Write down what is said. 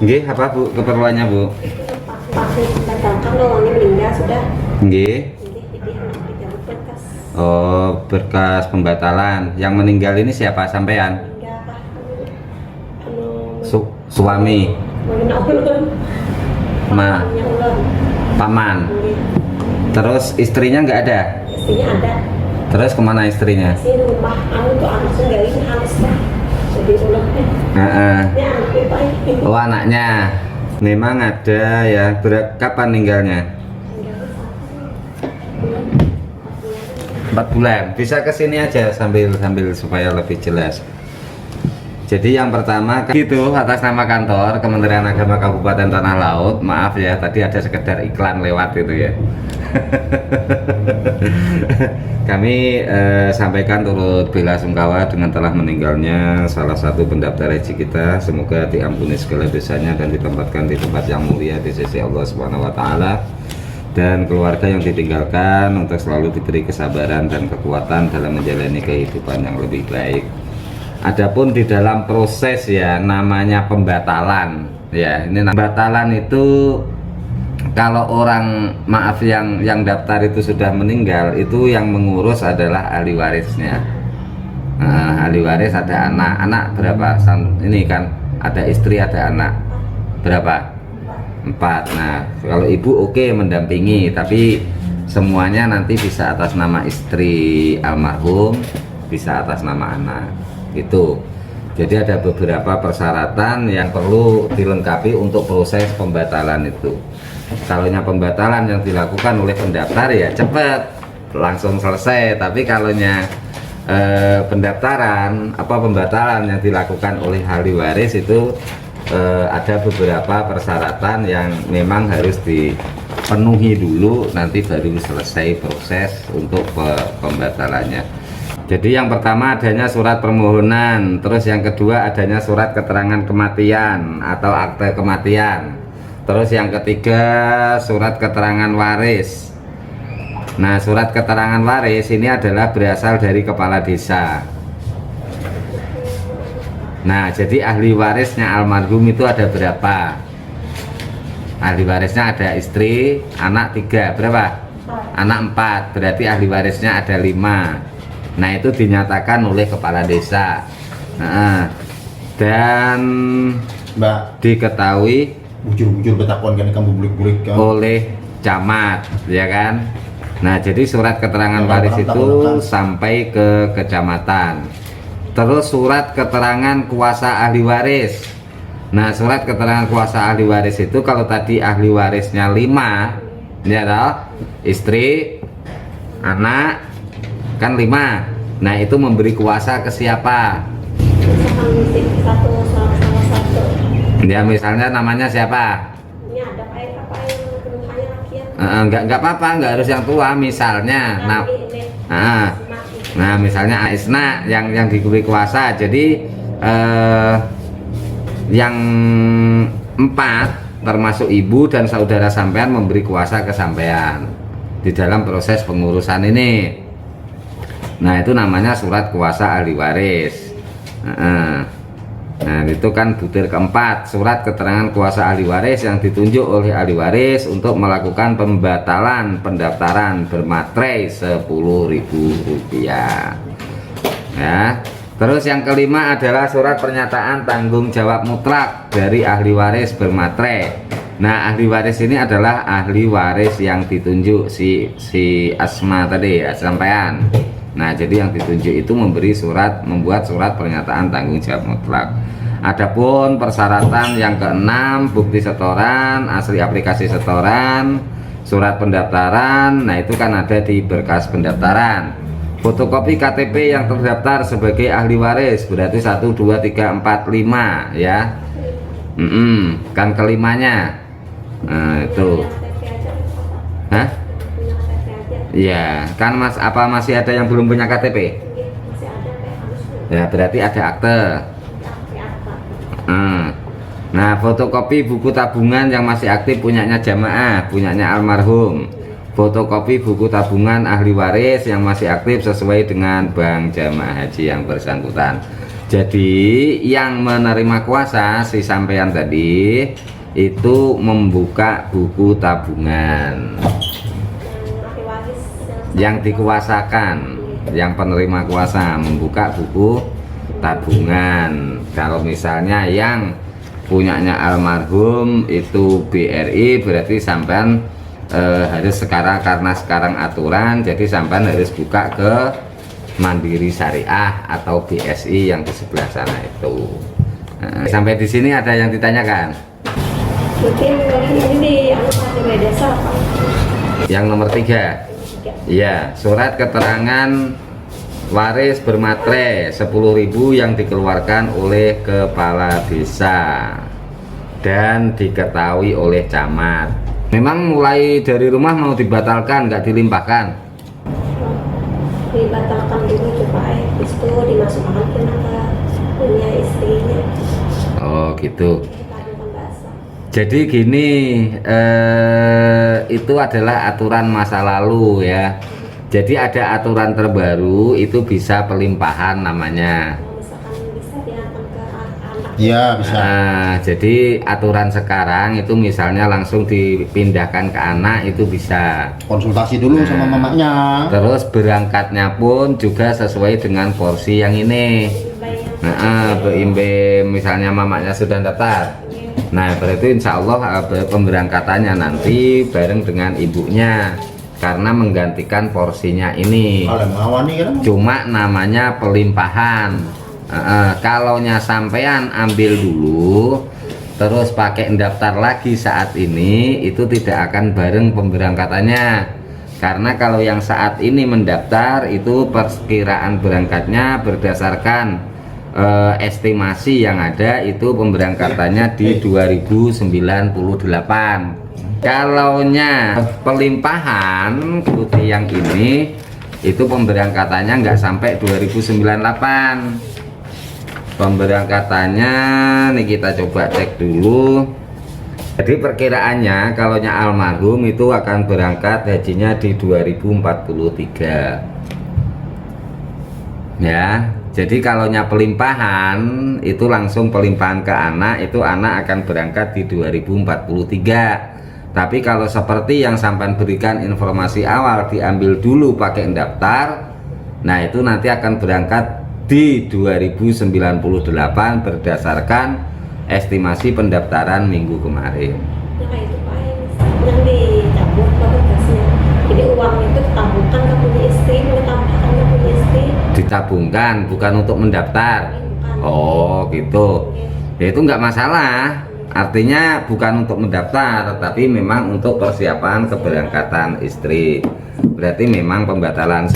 Nggih, apa Bu keperluannya Bu? Pak batalkan dong, ini meninggal sudah. Nggih. Jadi harus dicabut berkas. Oh, berkas pembatalan. Yang meninggal ini siapa sampean? Meninggal Pak. Suami, Mengenal ulun. Ma, Yang ulun. paman. Terus istrinya nggak ada? Istrinya ada. Terus kemana istrinya? Di rumah anu tuh anak sendiri ini halus lah. Jadi ulun Heeh. ini anaknya Pak. Oh, anaknya. Memang ada ya. Kapan meninggalnya? 4 bulan. Bisa ke sini aja sambil supaya lebih jelas. Jadi yang pertama gitu atas nama kantor Kementerian Agama Kabupaten Tanah Laut. Maaf ya, tadi ada sekedar iklan lewat itu ya. Kami sampaikan turut bela sungkawa dengan telah meninggalnya salah satu pendaftar haji kita. Semoga diampuni segala dosanya dan ditempatkan di tempat yang mulia di sisi Allah Subhanahu wa taala. Dan keluarga yang ditinggalkan untuk selalu diberi kesabaran dan kekuatan dalam menjalani kehidupan yang lebih baik. Adapun di dalam proses ya namanya pembatalan ya, ini pembatalan itu kalau orang maaf yang daftar itu sudah meninggal, itu yang mengurus adalah ahli warisnya. Nah, ahli waris ada anak berapa? Ini kan ada istri ada anak berapa? 4. Nah kalau ibu oke mendampingi, tapi semuanya nanti bisa atas nama istri almarhum, bisa atas nama anak gitu. Jadi ada beberapa persyaratan yang perlu dilengkapi untuk proses pembatalan itu. Kalau pembatalan yang dilakukan oleh pendaftar ya cepat langsung selesai, tapi kalau pendaftaran pembatalan yang dilakukan oleh ahli waris itu ada beberapa persyaratan yang memang harus dipenuhi dulu, nanti baru selesai proses untuk pembatalannya. Jadi yang pertama adanya surat permohonan, terus yang kedua adanya surat keterangan kematian atau akte kematian, terus yang ketiga surat keterangan waris. Nah surat keterangan waris ini adalah berasal dari kepala desa. Nah jadi ahli warisnya almarhum itu ada berapa? Ahli warisnya ada istri, anak 3, berapa? Anak 4, berarti ahli warisnya ada 5. Nah itu dinyatakan oleh kepala desa. Nah, dan Mbak diketahui bujur-bujur betakon kan kamu bulik-bulik kan oleh camat ya kan. Nah jadi surat keterangan waris itu sampai ke kecamatan. Terus surat keterangan kuasa ahli waris. Nah surat keterangan kuasa ahli waris itu kalau tadi ahli warisnya 5 ya toh, istri anak kan 5. Nah itu memberi kuasa ke siapa? Satu. Ya misalnya namanya siapa? Ini ada apa yang penuhannya laki ya? Enggak apa-apa, enggak harus yang tua. Misalnya nah misalnya Aisna yang diberi kuasa. Jadi yang 4 termasuk ibu dan saudara sampean memberi kuasa ke sampean di dalam proses pengurusan ini. Nah itu namanya surat kuasa ahli waris. Nah itu kan butir keempat, surat keterangan kuasa ahli waris yang ditunjuk oleh ahli waris untuk melakukan pembatalan pendaftaran bermaterai Rp10.000 ya. Terus yang kelima adalah surat pernyataan tanggung jawab mutlak dari ahli waris bermaterai. Nah ahli waris ini adalah ahli waris yang ditunjuk si Asma tadi ya sampean. Nah jadi yang ditunjuk itu membuat surat pernyataan tanggung jawab mutlak. Adapun persyaratan yang keenam, bukti setoran, asli aplikasi setoran, surat pendaftaran. Nah itu kan ada di berkas pendaftaran. Fotokopi KTP yang terdaftar sebagai ahli waris, berarti 1, 2, 3, 4, 5 ya. Kan kelimanya. Nah itu. Hah? Ya, kan masih ada yang belum punya KTP? Ya, berarti ada akte. Nah, fotokopi buku tabungan yang masih aktif punyanya jamaah, punyanya almarhum. Fotokopi buku tabungan ahli waris yang masih aktif sesuai dengan bank jamaah haji yang bersangkutan. Jadi yang menerima kuasa si sampean tadi itu membuka buku tabungan. ahli waris Yang dikuasakan, yang penerima kuasa membuka buku tabungan. Kalau misalnya yang punyanya almarhum itu BRI, berarti sampean harus sekarang, karena sekarang aturan, jadi sampean harus buka ke Mandiri Syariah atau BSI yang di sebelah sana itu. Sampai di sini ada yang ditanyakan? mungkin ini di anu media desa Pak. Yang nomor 3. Iya, surat keterangan waris bermaterai 10.000 yang dikeluarkan oleh kepala desa dan diketahui oleh camat. Memang mulai dari rumah mau dibatalkan, nggak dilimpahkan? Dibatalkan dulu coba itu dimasukkan ke nama punya istrinya. Oh gitu. Tadi pembahasan. Jadi gini, itu adalah aturan masa lalu ya. Jadi ada aturan terbaru, itu bisa pelimpahan namanya. Kalau misalkan bisa diantar ke anak. Iya bisa. Nah, jadi aturan sekarang itu misalnya langsung dipindahkan ke anak itu bisa. Konsultasi dulu sama mamanya. Terus berangkatnya pun juga sesuai dengan porsi yang ini. Nah, berimbe misalnya mamanya sudah daftar. Nah, berarti insya Allah pemberangkatannya nanti bareng dengan ibunya karena menggantikan porsinya ini. Kalau mawani kan. Cuma namanya pelimpahan. Kalaunya sampean ambil dulu terus pakai daftar lagi saat ini, itu tidak akan bareng pemberangkatannya. Karena kalau yang saat ini mendaftar itu perkiraan berangkatnya berdasarkan estimasi yang ada, itu pemberangkatannya di 2098. Kalaunya pelimpahan seperti yang ini, itu pemberangkatannya nggak sampai 2098. Pemberangkatannya nih kita coba cek dulu. Jadi perkiraannya kalaunya almarhum itu akan berangkat hajinya di 2043 ya. Jadi kalaunya pelimpahan itu langsung pelimpahan ke anak, itu anak akan berangkat di 2043. Tapi kalau seperti yang sampean berikan informasi awal, diambil dulu pakai daftar, nah itu nanti akan berangkat di 2098 berdasarkan estimasi pendaftaran minggu kemarin. Nah itu Pak yang dicabut bagasinya. Jadi uang itu ditabungkan ke punya istri, ditambahkan ke punya istri. Ditabungkan bukan untuk mendaftar. Bukan. Oh gitu. Ya itu nggak masalah. Artinya bukan untuk mendaftar, tetapi memang untuk persiapan keberangkatan istri. Berarti memang pembatalan